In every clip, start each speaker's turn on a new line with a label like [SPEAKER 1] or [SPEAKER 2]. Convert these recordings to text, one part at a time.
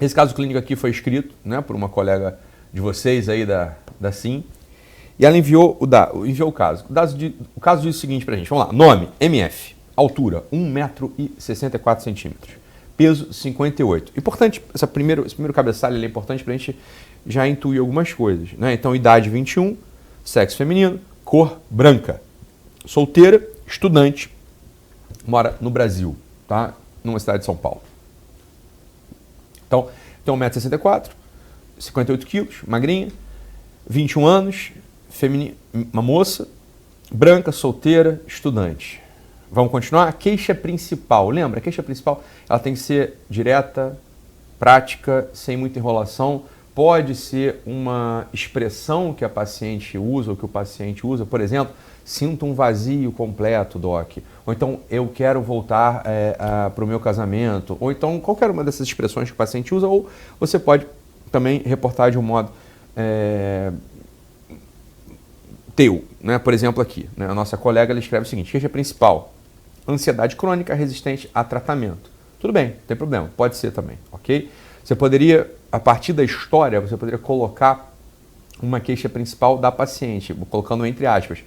[SPEAKER 1] Esse caso clínico aqui foi escrito, né, por uma colega de vocês aí da SIM. E ela enviou o caso. O caso diz o seguinte pra gente. Vamos lá. Nome, MF. Altura, 1,64 m. Peso, 58. Importante, esse primeiro cabeçalho ele é importante pra gente já intuir algumas coisas, né? Então, idade 21, sexo feminino, cor branca. Solteira, estudante, mora no Brasil, tá? Numa cidade de São Paulo. Então, tem 1,64 m, 58 kg, magrinha, 21 anos, uma moça, branca, solteira, estudante. Vamos continuar? A queixa principal. Lembra? A queixa principal ela tem que ser direta, prática, sem muita enrolação. Pode ser uma expressão que a paciente usa ou que o paciente usa. Por exemplo, sinto um vazio completo, doc. Ou então, eu quero voltar para o meu casamento. Ou então, qualquer uma dessas expressões que o paciente usa. Ou você pode também reportar de um modo teu, né? Por exemplo, aqui, né? A nossa colega ela escreve o seguinte: queixa principal, ansiedade crônica resistente a tratamento. Tudo bem, não tem problema, pode ser também, ok? Você poderia, a partir da história, você poderia colocar uma queixa principal da paciente, colocando entre aspas.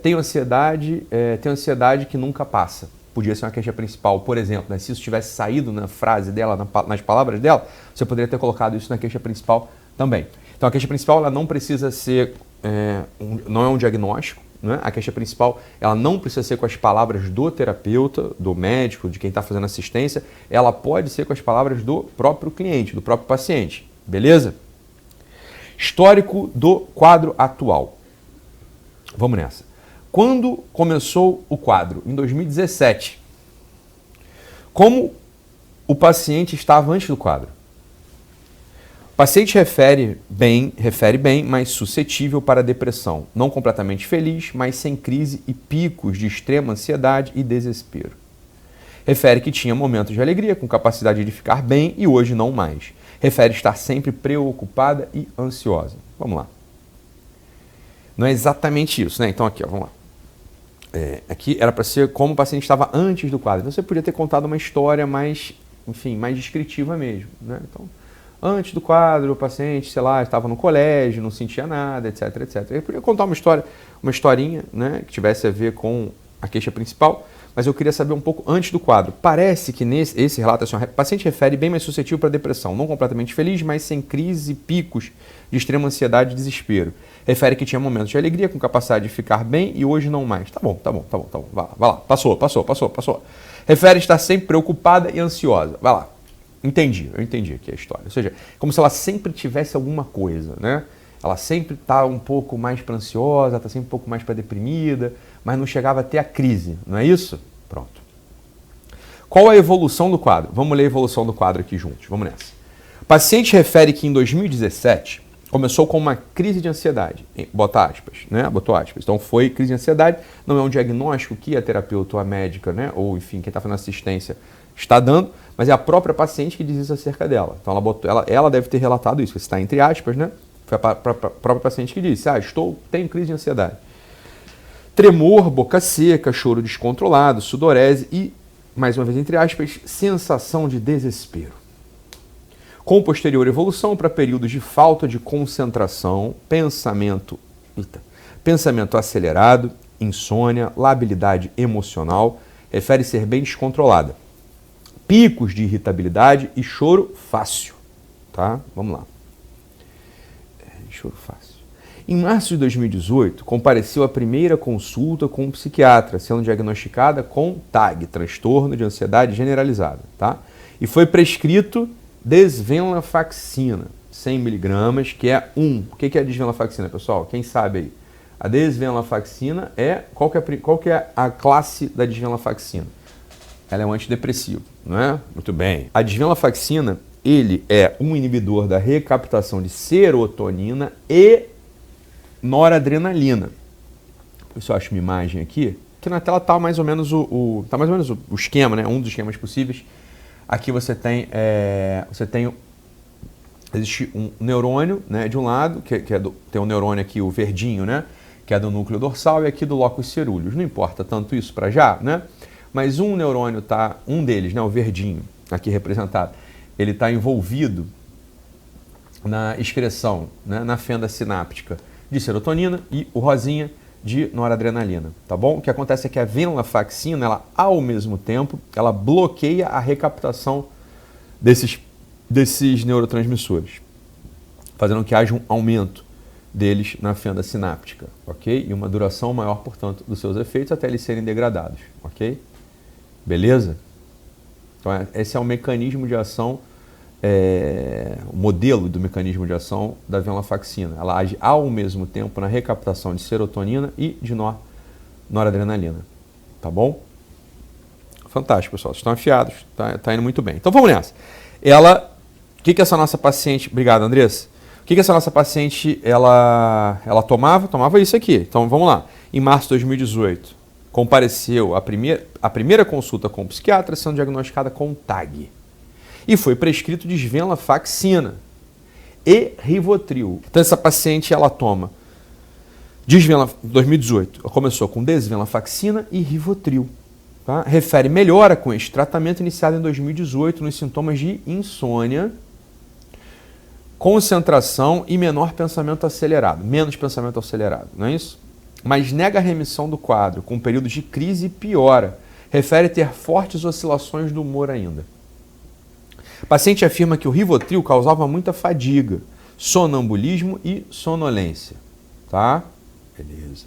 [SPEAKER 1] Tenho ansiedade que nunca passa. Podia ser uma queixa principal, por exemplo, né? Se isso tivesse saído na frase dela, nas palavras dela, você poderia ter colocado isso na queixa principal também. Então a queixa principal ela não precisa ser, não é um diagnóstico, né? A queixa principal ela não precisa ser com as palavras do terapeuta, do médico, de quem está fazendo assistência, ela pode ser com as palavras do próprio cliente, do próprio paciente, beleza? Histórico do quadro atual. Vamos nessa. Quando começou o quadro? Em 2017. Como o paciente estava antes do quadro? O paciente refere bem, mas suscetível para depressão. Não completamente feliz, mas sem crise e picos de extrema ansiedade e desespero. Refere que tinha momentos de alegria, com capacidade de ficar bem e hoje não mais. Refere estar sempre preocupada e ansiosa. Vamos lá. Não é exatamente isso, né? Então aqui, ó, vamos lá. Aqui era para ser como o paciente estava antes do quadro. Então você podia ter contado uma história mais, enfim, mais descritiva mesmo, né? Então, antes do quadro, o paciente, sei lá, estava no colégio, não sentia nada, etc, etc. Eu podia contar uma historinha, né, que tivesse a ver com a queixa principal, mas eu queria saber um pouco antes do quadro. Parece que esse relato, assim, o paciente refere bem mais suscetível para depressão, não completamente feliz, mas sem crise e picos de extrema ansiedade e desespero. Refere que tinha momentos de alegria, com capacidade de ficar bem e hoje não mais. Tá bom. Vai lá. Passou. Refere estar sempre preocupada e ansiosa. Vai lá. Eu entendi aqui a história. Ou seja, como se ela sempre tivesse alguma coisa, né? Ela sempre está um pouco mais para ansiosa, está sempre um pouco mais para deprimida, mas não chegava a ter a crise, não é isso? Pronto. Qual a evolução do quadro? Vamos ler a evolução do quadro aqui juntos, vamos nessa. O paciente refere que em 2017 começou com uma crise de ansiedade, bota aspas, né? Botou aspas. Então foi crise de ansiedade, não é um diagnóstico que a terapeuta ou a médica, né? Ou enfim, quem está fazendo assistência está dando, mas é a própria paciente que diz isso acerca dela. Então ela deve ter relatado isso, está entre aspas, né? Foi a própria paciente que disse, tenho crise de ansiedade. Tremor, boca seca, choro descontrolado, sudorese e, mais uma vez entre aspas, sensação de desespero. Com posterior evolução para períodos de falta de concentração, pensamento acelerado, insônia, labilidade emocional, refere ser bem descontrolada. Picos de irritabilidade e choro fácil. Tá? Vamos lá. Choro fácil. Em março de 2018, compareceu à primeira consulta com um psiquiatra, sendo diagnosticada com TAG, transtorno de ansiedade generalizada. Tá? E foi prescrito desvenlafaxina, 100 mg, que é O que é a desvenlafaxina, pessoal? Quem sabe aí? A desvenlafaxina qual que é a classe da desvenlafaxina? Ela é um antidepressivo, não é? Muito bem. A desvenlafaxina, ele é um inibidor da recaptação de serotonina e noradrenalina. Por isso eu acho uma imagem aqui, que na tela está mais ou menos o esquema, né? Um dos esquemas possíveis. Aqui você tem existe um neurônio, né, de um lado, tem um neurônio aqui, o verdinho, né, que é do núcleo dorsal, e aqui do locus cerúleus. Não importa tanto isso para já, né? Mas um neurônio um deles, né, o verdinho, aqui representado, ele está envolvido na excreção, né, na fenda sináptica de serotonina e o rosinha de noradrenalina, tá bom? O que acontece é que a venlafaxina, ela, ao mesmo tempo, ela bloqueia a recaptação desses neurotransmissores, fazendo que haja um aumento deles na fenda sináptica, ok? E uma duração maior, portanto, dos seus efeitos até eles serem degradados, ok? Beleza? Então, esse é o mecanismo de ação, o modelo do mecanismo de ação da venlafaxina. Ela age ao mesmo tempo na recaptação de serotonina e de noradrenalina. Tá bom? Fantástico, pessoal. Vocês estão afiados. Tá indo muito bem. Então, vamos nessa. O que essa nossa paciente... Obrigado, Andressa. O que essa nossa paciente, ela tomava? Tomava isso aqui. Então, vamos lá. Em março de 2018, compareceu a primeira consulta com o psiquiatra, sendo diagnosticada com TAG. E foi prescrito desvenlafaxina e Rivotril. Então, essa paciente, ela toma 2018, ela começou com desvenlafaxina e Rivotril. Tá? Refere melhora com esse tratamento iniciado em 2018 nos sintomas de insônia, concentração e menor pensamento acelerado. Menos pensamento acelerado, não é isso? Mas nega a remissão do quadro, com períodos de crise e piora. Refere ter fortes oscilações do humor ainda. O paciente afirma que o Rivotril causava muita fadiga, sonambulismo e sonolência. Tá? Beleza.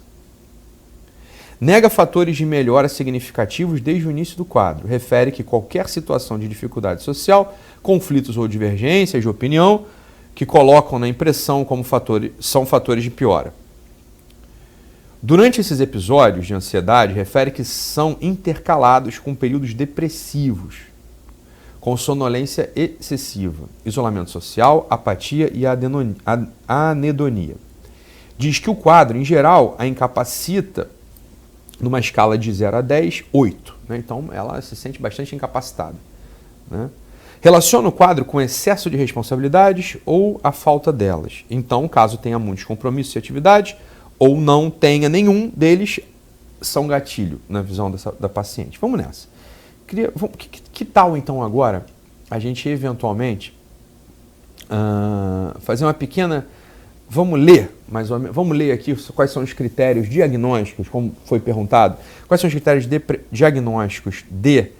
[SPEAKER 1] Nega fatores de melhora significativos desde o início do quadro. Refere que qualquer situação de dificuldade social, conflitos ou divergências de opinião que colocam na impressão como são fatores de piora. Durante esses episódios de ansiedade, refere que são intercalados com períodos depressivos, com sonolência excessiva, isolamento social, apatia e anedonia. Diz que o quadro, em geral, a incapacita numa escala de 0 a 10, 8. Né? Então, ela se sente bastante incapacitada. Né? Relaciona o quadro com excesso de responsabilidades ou a falta delas. Então, caso tenha muitos compromissos e atividades, ou não tenha nenhum deles, são gatilho na visão da paciente. Vamos nessa. Que tal, então, agora, a gente eventualmente fazer uma pequena... Vamos ler, vamos ler aqui quais são os critérios diagnósticos, como foi perguntado, quais são os critérios diagnósticos de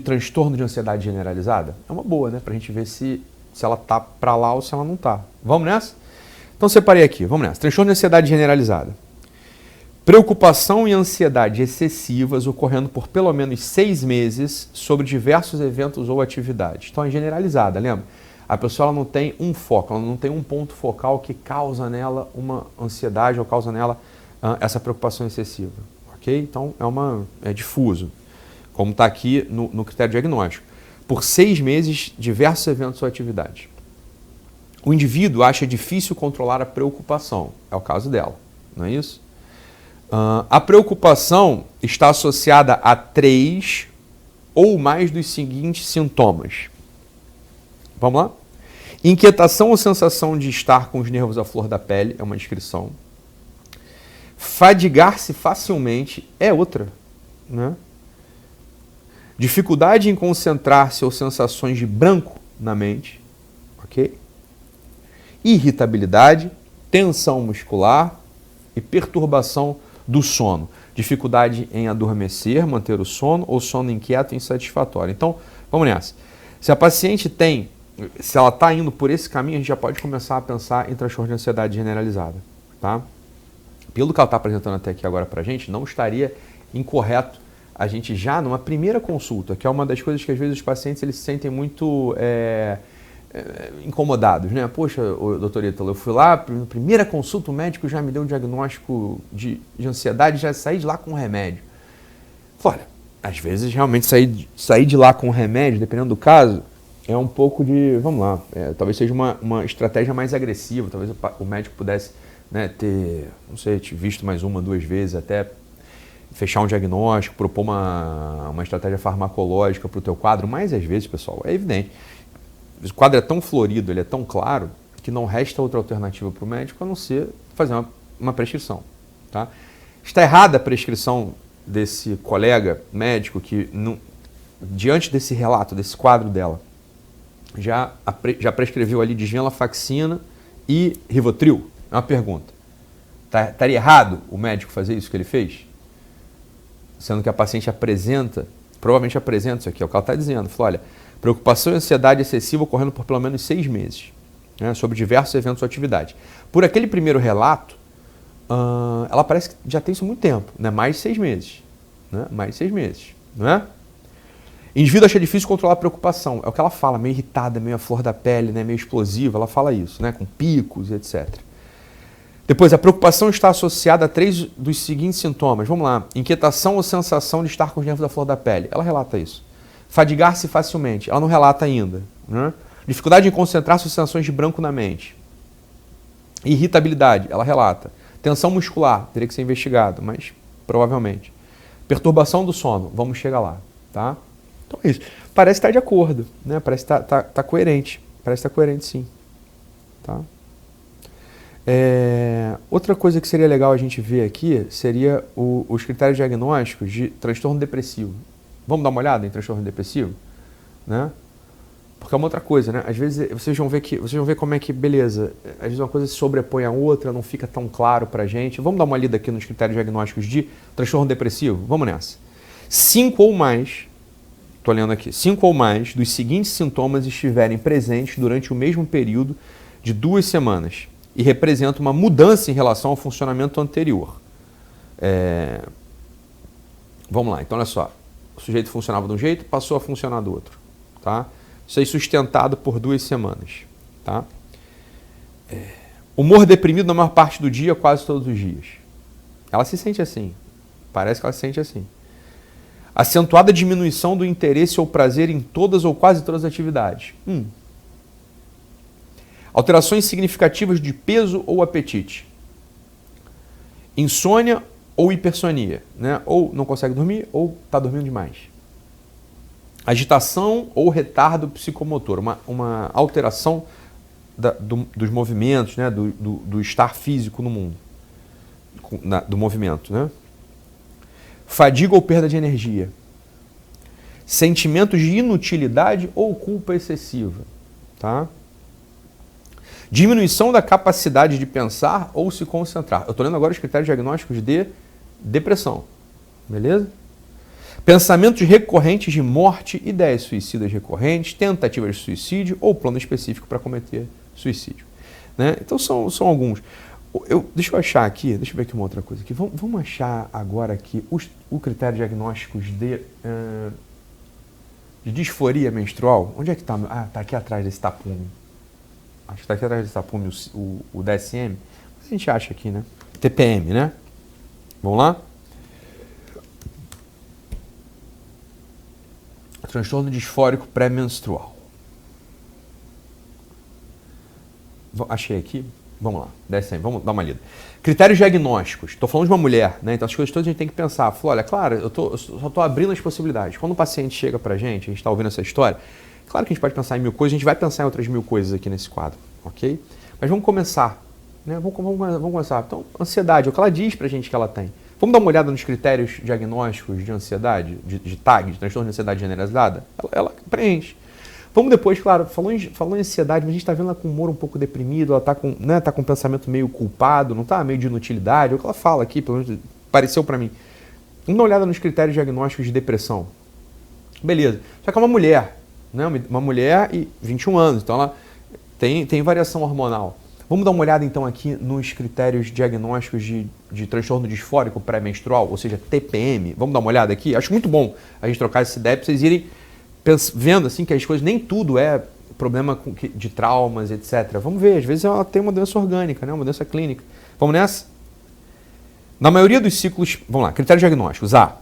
[SPEAKER 1] transtorno de ansiedade generalizada? É uma boa, né? Pra gente ver se ela tá para lá ou se ela não tá. Vamos nessa? Então, separei aqui, vamos nessa. Transtorno de ansiedade generalizada. Preocupação e ansiedade excessivas ocorrendo por pelo menos 6 meses sobre diversos eventos ou atividades. Então, é generalizada, lembra? A pessoa ela não tem um foco, ela não tem um ponto focal que causa nela uma ansiedade ou causa nela essa preocupação excessiva. Ok? Então, é difuso, como está aqui no critério diagnóstico. Por 6 meses, diversos eventos ou atividades. O indivíduo acha difícil controlar a preocupação. É o caso dela, não é isso? A preocupação está associada a 3 ou mais dos seguintes sintomas. Vamos lá? Inquietação ou sensação de estar com os nervos à flor da pele é uma descrição. Fadigar-se facilmente é outra. Né? Dificuldade em concentrar-se ou sensações de branco na mente. Ok? Irritabilidade, tensão muscular e perturbação do sono. Dificuldade em adormecer, manter o sono ou sono inquieto e insatisfatório. Então, vamos nessa. Se ela está indo por esse caminho, a gente já pode começar a pensar em transtorno de ansiedade generalizada. Tá? Pelo que ela está apresentando até aqui agora para a gente, não estaria incorreto a gente já numa primeira consulta, que é uma das coisas que às vezes os pacientes eles se sentem muito incomodados, né? Poxa, doutor Ítalo, eu fui lá, na primeira consulta o médico já me deu um diagnóstico de ansiedade, já saí de lá com um remédio. Olha, às vezes realmente sair de lá com um remédio, dependendo do caso, é um pouco de, vamos lá, talvez seja uma estratégia mais agressiva, talvez o médico pudesse, né, ter, não sei, te visto mais 1, 2 vezes, até fechar um diagnóstico, propor uma estratégia farmacológica para o teu quadro, mas às vezes, pessoal, é evidente, o quadro é tão florido, ele é tão claro, que não resta outra alternativa para o médico a não ser fazer uma prescrição. Tá? Está errada a prescrição desse colega médico que diante desse relato, desse quadro dela, já prescreveu ali desvenlafaxina e Rivotril? É uma pergunta. Estaria errado o médico fazer isso que ele fez? Sendo que a paciente provavelmente apresenta isso aqui, é o que ela está dizendo. Falou, olha, preocupação e ansiedade excessiva ocorrendo por pelo menos 6 meses, né, sobre diversos eventos ou atividades. Por aquele primeiro relato, ela parece que já tem isso há muito tempo, né, mais de 6 meses. Né, mais de 6 meses, não é? Indivíduo acha difícil controlar a preocupação. É o que ela fala, meio irritada, meio à flor da pele, né, meio explosiva. Ela fala isso, né, com picos, etc. Depois, a preocupação está associada a 3 dos seguintes sintomas. Vamos lá. Inquietação ou sensação de estar com os nervos da flor da pele. Ela relata isso. Fadigar-se facilmente. Ela não relata ainda. Né? Dificuldade em concentrar-se ou sensações de branco na mente. Irritabilidade. Ela relata. Tensão muscular. Teria que ser investigado, mas provavelmente. Perturbação do sono. Vamos chegar lá. Tá? Então é isso. Parece estar de acordo. Né? Parece estar tá coerente. Parece estar coerente, sim. Tá? Outra coisa que seria legal a gente ver aqui seria os critérios diagnósticos de transtorno depressivo. Vamos dar uma olhada em transtorno depressivo? Né? Porque é uma outra coisa, né? Às vezes vocês vão ver como é que, beleza, às vezes uma coisa se sobrepõe à outra, não fica tão claro pra gente. Vamos dar uma lida aqui nos critérios diagnósticos de transtorno depressivo? Vamos nessa. 5 ou mais, estou lendo aqui, 5 ou mais dos seguintes sintomas estiverem presentes durante o mesmo período de 2 semanas e representa uma mudança em relação ao funcionamento anterior. Vamos lá, então olha só. O sujeito funcionava de um jeito, passou a funcionar do outro. Tá? Isso aí sustentado por 2 semanas. Tá? Humor deprimido na maior parte do dia, quase todos os dias. Ela se sente assim. Parece que ela se sente assim. Acentuada diminuição do interesse ou prazer em todas ou quase todas as atividades. Alterações significativas de peso ou apetite. Insônia ou hipersonia, né? Ou não consegue dormir ou está dormindo demais. Agitação ou retardo psicomotor, uma alteração dos movimentos, né? do estar físico no mundo, do movimento. Né? Fadiga ou perda de energia. Sentimentos de inutilidade ou culpa excessiva. Tá? Diminuição da capacidade de pensar ou se concentrar. Eu estou lendo agora os critérios diagnósticos de depressão. Beleza? Pensamentos recorrentes de morte, ideias suicidas recorrentes, tentativas de suicídio ou plano específico para cometer suicídio. Né? Então são alguns. Deixa eu achar aqui, deixa eu ver aqui uma outra coisa aqui. Vamos achar agora aqui o critério diagnósticos de disforia menstrual. Onde é que está? Ah, está aqui atrás desse tapume. Acho que está aqui atrás desse tapume o DSM. Mas a gente acha aqui, né? TPM, né? Vamos lá? Transtorno disfórico pré-menstrual. Achei aqui. Vamos lá. DSM, vamos dar uma lida. Critérios diagnósticos. Estou falando de uma mulher, né? Então as coisas todas a gente tem que pensar. Falou, olha, claro, eu só estou abrindo as possibilidades. Quando o paciente chega pra gente, a gente está ouvindo essa história, claro que a gente pode pensar em 1000 coisas, a gente vai pensar em outras 1000 coisas aqui nesse quadro, ok? Mas vamos começar, né? Vamos começar. Então, ansiedade, o que ela diz pra gente que ela tem. Vamos dar uma olhada nos critérios diagnósticos de ansiedade, de TAG, de transtorno de ansiedade generalizada? Ela preenche. Vamos depois, claro, falou em ansiedade, mas a gente está vendo ela com o humor um pouco deprimido, ela está com, né, tá com um pensamento meio culpado, não está meio de inutilidade, é o que ela fala aqui, pelo menos pareceu para mim. Vamos dar uma olhada nos critérios diagnósticos de depressão. Beleza. Só que é uma mulher, né, uma mulher e 21 anos, então ela tem variação hormonal. Vamos dar uma olhada então aqui nos critérios diagnósticos de transtorno disfórico pré-menstrual, ou seja, TPM. Vamos dar uma olhada aqui? Acho muito bom a gente trocar essa ideia para vocês irem vendo assim que as coisas, nem tudo é problema de traumas, etc. Vamos ver, às vezes ela tem uma doença orgânica, né? Uma doença clínica. Vamos nessa? Na maioria dos ciclos, vamos lá, critérios diagnósticos. A.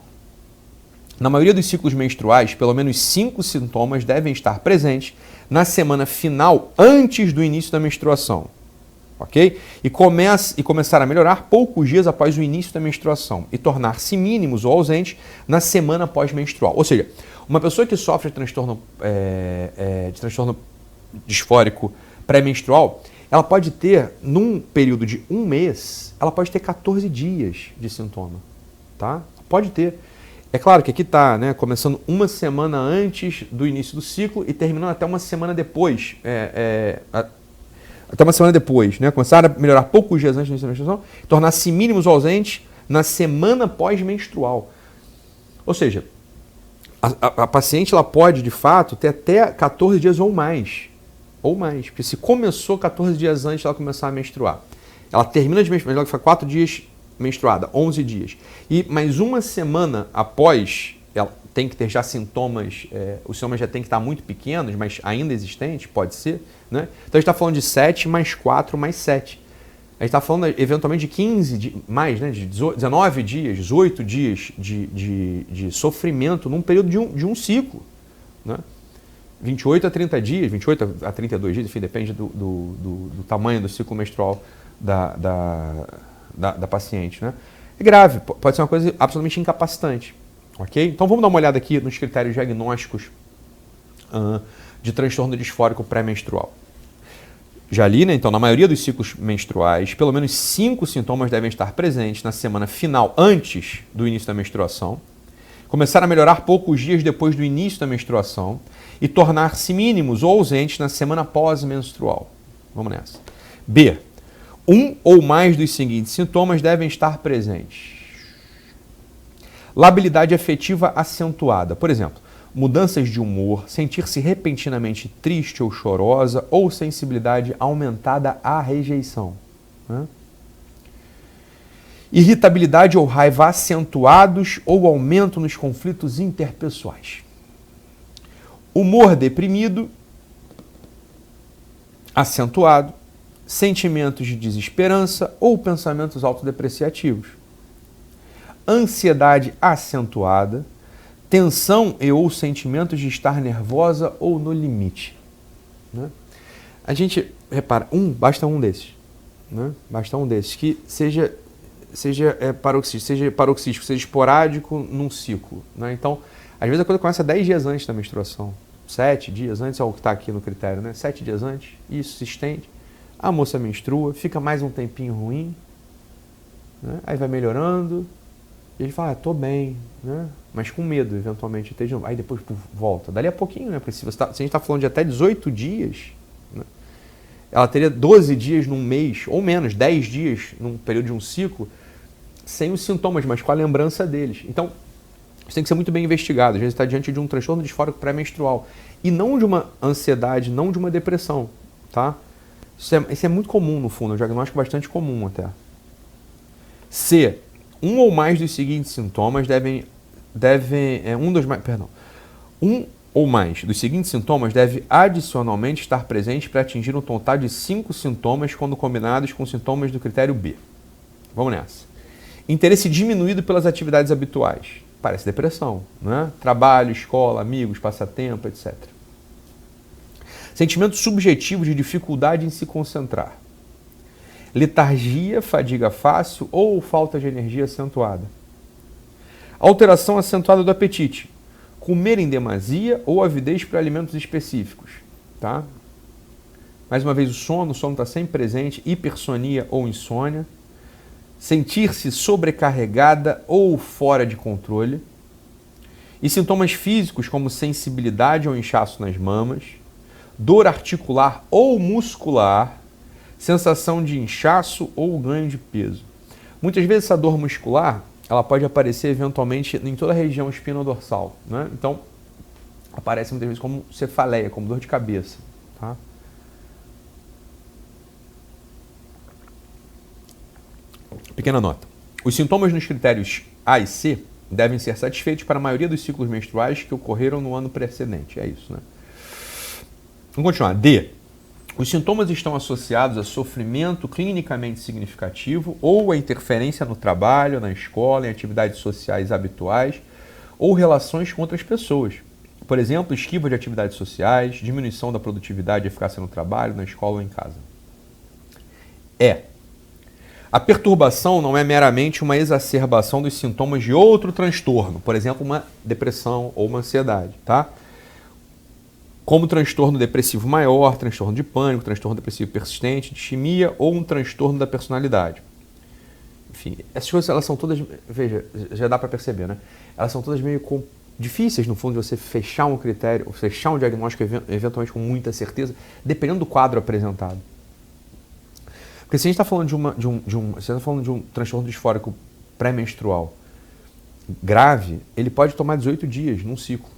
[SPEAKER 1] Na maioria dos ciclos menstruais, pelo menos 5 sintomas devem estar presentes na semana final antes do início da menstruação. Ok? E começar a melhorar poucos dias após o início da menstruação e tornar-se mínimos ou ausentes na semana pós-menstrual. Ou seja, uma pessoa que sofre de transtorno disfórico pré-menstrual, ela pode ter, num período de 1 mês, ela pode ter 14 dias de sintoma. Tá? Pode ter. É claro que aqui está, né, começando uma semana antes do início do ciclo e terminando até uma semana depois. Até uma semana depois, né? Começar a melhorar poucos dias antes do início da menstruação, tornar-se mínimos ou ausentes na semana pós-menstrual. Ou seja, a paciente ela pode, de fato, ter até 14 dias ou mais. Ou mais. Porque se começou 14 dias antes ela começar a menstruar, ela termina de menstruar, ela fica 4 dias menstruada, 11 dias. E mais uma semana após, ela tem que ter já sintomas, os sintomas já tem que estar muito pequenos, mas ainda existentes, pode ser, né? Então a gente está falando de 7 mais 4 mais 7. A gente está falando eventualmente de 15, mais, né? De 19 dias, 18 dias de sofrimento num período de um ciclo, né? 28 a 30 dias, 28 a 32 dias, enfim, depende do tamanho do ciclo menstrual da paciente, né? É grave, pode ser uma coisa absolutamente incapacitante, ok? Então vamos dar uma olhada aqui nos critérios diagnósticos de transtorno disfórico pré-menstrual. Já li, né? Então, na maioria dos ciclos menstruais, pelo menos 5 sintomas devem estar presentes na semana final antes do início da menstruação, começar a melhorar poucos dias depois do início da menstruação e tornar-se mínimos ou ausentes na semana pós-menstrual. Vamos nessa. B. Um ou mais dos seguintes sintomas devem estar presentes. Labilidade afetiva acentuada. Por exemplo, mudanças de humor, sentir-se repentinamente triste ou chorosa ou sensibilidade aumentada à rejeição. Né? Irritabilidade ou raiva acentuados ou aumento nos conflitos interpessoais. Humor deprimido, acentuado, sentimentos de desesperança ou pensamentos autodepreciativos. Ansiedade acentuada, tensão e ou sentimentos de estar nervosa ou no limite. Né? A gente, repara, basta um desses. Né? Basta um desses, que seja paroxístico, seja esporádico num ciclo. Né? Então, às vezes a coisa começa 10 dias antes da menstruação. 7 dias antes é o que está aqui no critério, né? 7 dias antes, isso se estende. A moça menstrua, fica mais um tempinho ruim, né? Aí vai melhorando, e ele fala, tô bem, né? Mas com medo, eventualmente, de novo. Aí depois volta. Dali a pouquinho, né? Porque se a gente está falando de até 18 dias, né? Ela teria 12 dias num mês, ou menos, 10 dias num período de um ciclo, sem os sintomas, mas com a lembrança deles. Então, isso tem que ser muito bem investigado. Às vezes está diante de um transtorno disfórico pré-menstrual. E não de uma ansiedade, não de uma depressão, tá? Isso é muito comum, no fundo, é um diagnóstico bastante comum até. C. Um ou mais dos seguintes sintomas um ou mais dos seguintes sintomas deve adicionalmente estar presente para atingir um total de 5 sintomas quando combinados com sintomas do critério B. Vamos nessa. Interesse diminuído pelas atividades habituais. Parece depressão, né? Trabalho, escola, amigos, passatempo, etc. Sentimento subjetivo de dificuldade em se concentrar. Letargia, fadiga fácil ou falta de energia acentuada. Alteração acentuada do apetite. Comer em demasia ou avidez para alimentos específicos. Tá? Mais uma vez, o sono está sempre presente, hipersonia ou insônia. Sentir-se sobrecarregada ou fora de controle. E sintomas físicos como sensibilidade ou inchaço nas mamas, dor articular ou muscular, sensação de inchaço ou ganho de peso. Muitas vezes essa dor muscular ela pode aparecer eventualmente em toda a região espinodorsal, né? Então, aparece muitas vezes como cefaleia, como dor de cabeça. Tá? Pequena nota. Os sintomas nos critérios A e C devem ser satisfeitos para a maioria dos ciclos menstruais que ocorreram no ano precedente. É isso, né? Vamos continuar. D. Os sintomas estão associados a sofrimento clinicamente significativo ou a interferência no trabalho, na escola, em atividades sociais habituais ou relações com outras pessoas. Por exemplo, esquiva de atividades sociais, diminuição da produtividade e eficácia no trabalho, na escola ou em casa. E. A perturbação não é meramente uma exacerbação dos sintomas de outro transtorno, por exemplo, uma depressão ou uma ansiedade, tá? Como transtorno depressivo maior, transtorno de pânico, transtorno depressivo persistente, distimia ou um transtorno da personalidade. enfim, essas coisas elas são todas, veja, já dá para perceber, né? Elas são todas meio difíceis, no fundo, de você fechar um critério, fechar um diagnóstico eventualmente com muita certeza, dependendo do quadro apresentado. Porque se a gente está falando você está falando de um transtorno disfórico pré-menstrual grave, ele pode tomar 18 dias num ciclo,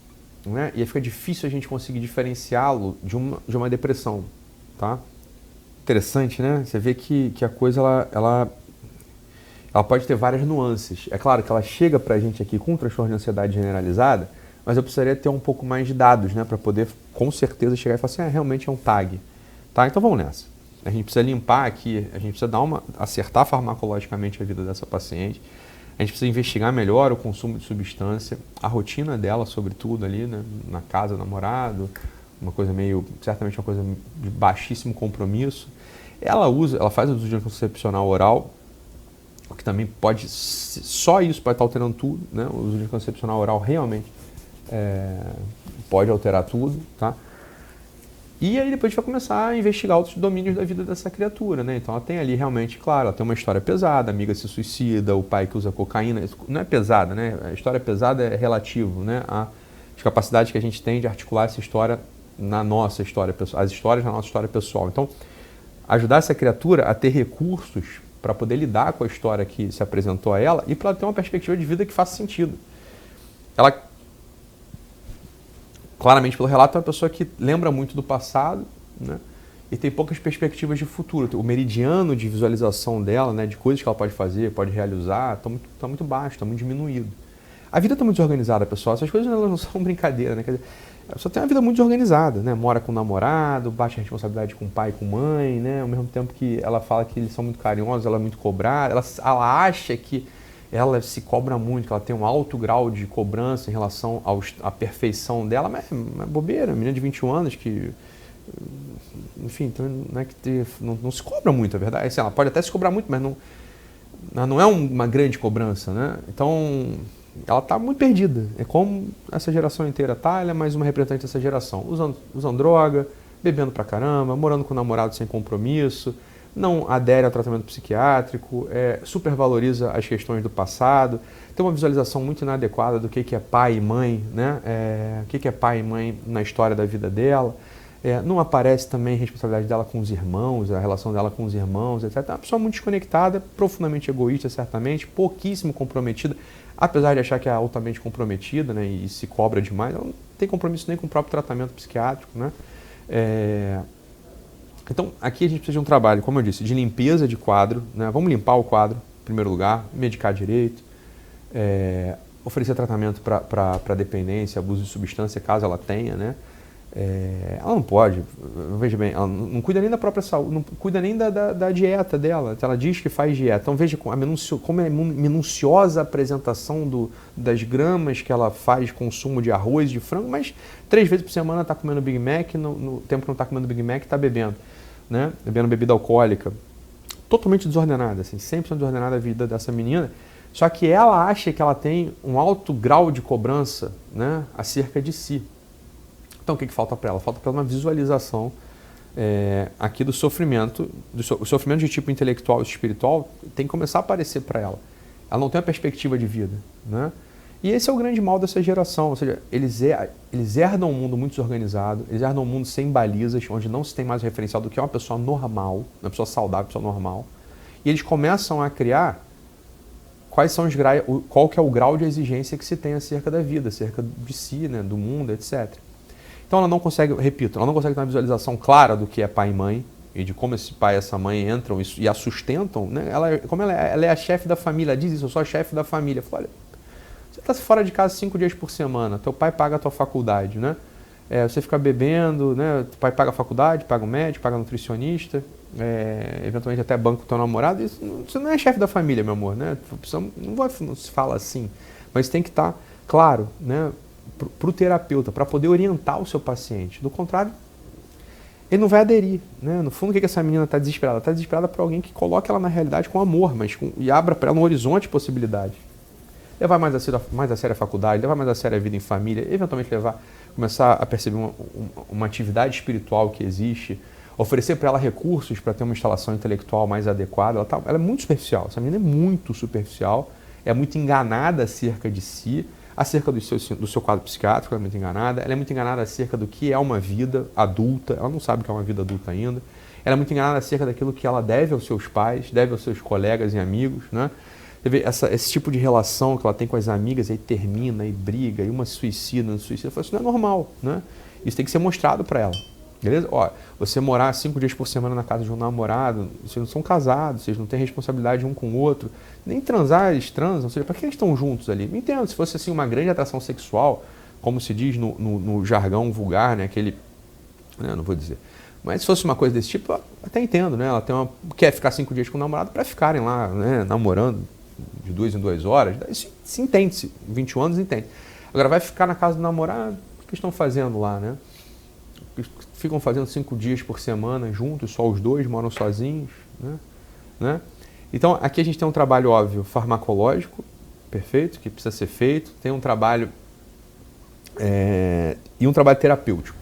[SPEAKER 1] né? E aí fica difícil a gente conseguir diferenciá-lo de uma depressão, tá? Interessante, né? Você vê que a coisa ela pode ter várias nuances. É claro que ela chega pra gente aqui com um transtorno de ansiedade generalizada, mas eu precisaria ter um pouco mais de dados, né, para poder com certeza chegar e falar assim, realmente é um TAG. Tá? Então vamos nessa. A gente precisa limpar aqui, a gente precisa acertar farmacologicamente a vida dessa paciente. A gente precisa investigar melhor o consumo de substância, a rotina dela, sobretudo ali, né, na casa do namorado, certamente uma coisa de baixíssimo compromisso. Ela faz o uso de anticoncepcional oral, que também só isso pode estar alterando tudo, né? O uso de anticoncepcional oral realmente pode alterar tudo, tá? E aí depois a gente vai começar a investigar outros domínios da vida dessa criatura, né? Então ela tem ali realmente, claro, ela tem uma história pesada, a amiga se suicida, o pai que usa cocaína, isso não é pesada, né? A história pesada é relativo, né? As capacidades que a gente tem de articular essa história na nossa história pessoal, as histórias na nossa história pessoal. Então, ajudar essa criatura a ter recursos para poder lidar com a história que se apresentou a ela e para ela ter uma perspectiva de vida que faça sentido. Ela, claramente pelo relato, é uma pessoa que lembra muito do passado, né? E tem poucas perspectivas de futuro. O meridiano de visualização dela, né, de coisas que ela pode fazer, pode realizar, está muito baixo, está muito diminuído. A vida está muito desorganizada, pessoal. Essas coisas elas não são brincadeira, né? Quer dizer, a pessoa tem uma vida muito desorganizada, né? Mora com o namorado, bate a responsabilidade com o pai e com a mãe, né? Ao mesmo tempo que ela fala que eles são muito carinhosos, ela é muito cobrada, ela acha que ela se cobra muito, que ela tem um alto grau de cobrança em relação à perfeição dela, mas é bobeira, uma menina de 21 anos que, enfim, não é que não se cobra muito, é verdade. Assim, ela pode até se cobrar muito, mas não é uma grande cobrança, né? Então, ela está muito perdida. É como essa geração inteira tá, ela é mais uma representante dessa geração. Usando droga, bebendo pra caramba, morando com o namorado sem compromisso, não adere ao tratamento psiquiátrico, supervaloriza as questões do passado, tem uma visualização muito inadequada do que é pai e mãe, né? O que é pai e mãe na história da vida dela. Não aparece também a responsabilidade dela com os irmãos, a relação dela com os irmãos, etc. É uma pessoa muito desconectada, profundamente egoísta, certamente, pouquíssimo comprometida, apesar de achar que é altamente comprometida, né, e se cobra demais, ela não tem compromisso nem com o próprio tratamento psiquiátrico, né? Então, aqui a gente precisa de um trabalho, como eu disse, de limpeza de quadro, né? Vamos limpar o quadro, em primeiro lugar, medicar direito, oferecer tratamento para dependência, abuso de substância, caso ela tenha, né? Ela não pode, veja bem, ela não cuida nem da própria saúde, não cuida nem da dieta dela. Ela diz que faz dieta. Então veja como é minuciosa a apresentação das gramas que ela faz de consumo de arroz, de frango, mas 3 vezes por semana está comendo Big Mac, no tempo que não está comendo Big Mac está bebendo, né? Bebendo bebida alcoólica. Totalmente desordenada, assim, 100% desordenada a vida dessa menina. Só que ela acha que ela tem um alto grau de cobrança, né, acerca de si. Então, o que falta para ela? Falta para ela uma visualização aqui do sofrimento, o sofrimento de tipo intelectual e espiritual tem que começar a aparecer para ela. Ela não tem uma perspectiva de vida, né? E esse é o grande mal dessa geração, ou seja, eles herdam um mundo muito desorganizado, eles herdam um mundo sem balizas, onde não se tem mais referencial do que é uma pessoa normal, uma pessoa saudável, uma pessoa normal, e eles começam a criar qual que é o grau de exigência que se tem acerca da vida, acerca de si, né, do mundo, etc. Então ela não consegue, repito, ela não consegue ter uma visualização clara do que é pai e mãe e de como esse pai e essa mãe entram e a sustentam, né? Como ela é a chefe da família, ela diz isso, eu sou a chefe da família. Fala, olha, você está fora de casa 5 dias por semana, teu pai paga a tua faculdade, né? Você fica bebendo, né? Teu pai paga a faculdade, paga o médico, paga o nutricionista, eventualmente até banco o teu namorado. Isso, você não é chefe da família, meu amor, né? Não se fala assim, mas tem que estar claro, né, para o terapeuta, para poder orientar o seu paciente. Do contrário, ele não vai aderir, né? No fundo, o que essa menina está desesperada? Está desesperada por alguém que coloque ela na realidade com amor, e abra para ela um horizonte de possibilidades. Levar mais a sério a faculdade, levar mais a sério a vida em família, eventualmente começar a perceber uma atividade espiritual que existe, oferecer para ela recursos para ter uma instalação intelectual mais adequada. Ela é muito superficial, essa menina é muito superficial, é muito enganada acerca de si, acerca do seu quadro psiquiátrico, ela é muito enganada. Ela é muito enganada acerca do que é uma vida adulta, ela não sabe o que é uma vida adulta ainda. Ela é muito enganada acerca daquilo que ela deve aos seus pais, deve aos seus colegas e amigos, né? Você vê esse tipo de relação que ela tem com as amigas, aí termina, aí briga, aí uma se suicida, não se suicida. Eu falo, isso não é normal, né? Isso tem que ser mostrado para ela, beleza? Ó, você morar 5 dias por semana na casa de um namorado, vocês não são casados, vocês não têm responsabilidade um com o outro, nem transar, eles transam, ou seja, para que eles estão juntos ali? Me entendo, se fosse assim uma grande atração sexual, como se diz no jargão vulgar, né? Aquele, né, não vou dizer, mas se fosse uma coisa desse tipo, eu até entendo, né? Ela quer ficar 5 dias com o namorado para ficarem lá, né, namorando de 2 em 2 horas, isso se entende, 21 anos entende. Agora vai ficar na casa do namorado, o que estão fazendo lá, né? Ficam fazendo 5 dias por semana juntos, só os dois moram sozinhos, né? Então aqui a gente tem um trabalho óbvio farmacológico, perfeito, que precisa ser feito, tem um trabalho e um trabalho terapêutico.